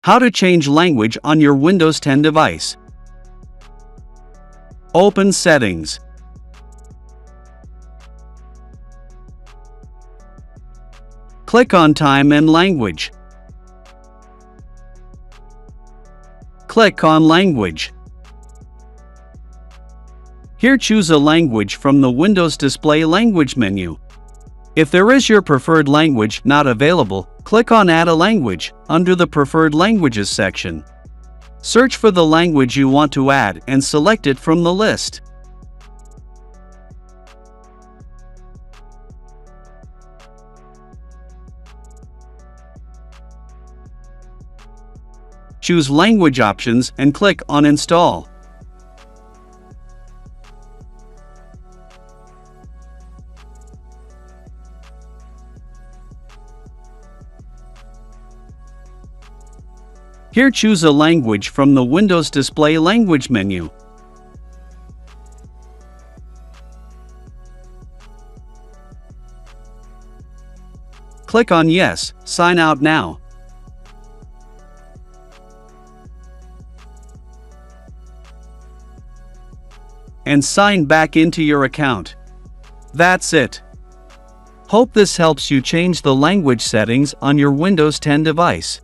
How to change language on your Windows 10 device. Open Settings. Click on Time and Language. Click on Language. Here choose a language from the Windows Display Language menu. If there is your preferred language not available, click on Add a Language under the Preferred Languages section. Search for the language you want to add and select it from the list. Choose Language Options and click on Install. Here choose a language from the Windows Display Language menu. Click on Yes, Sign Out Now. And sign back into your account. That's it. Hope this helps you change the language settings on your Windows 10 device.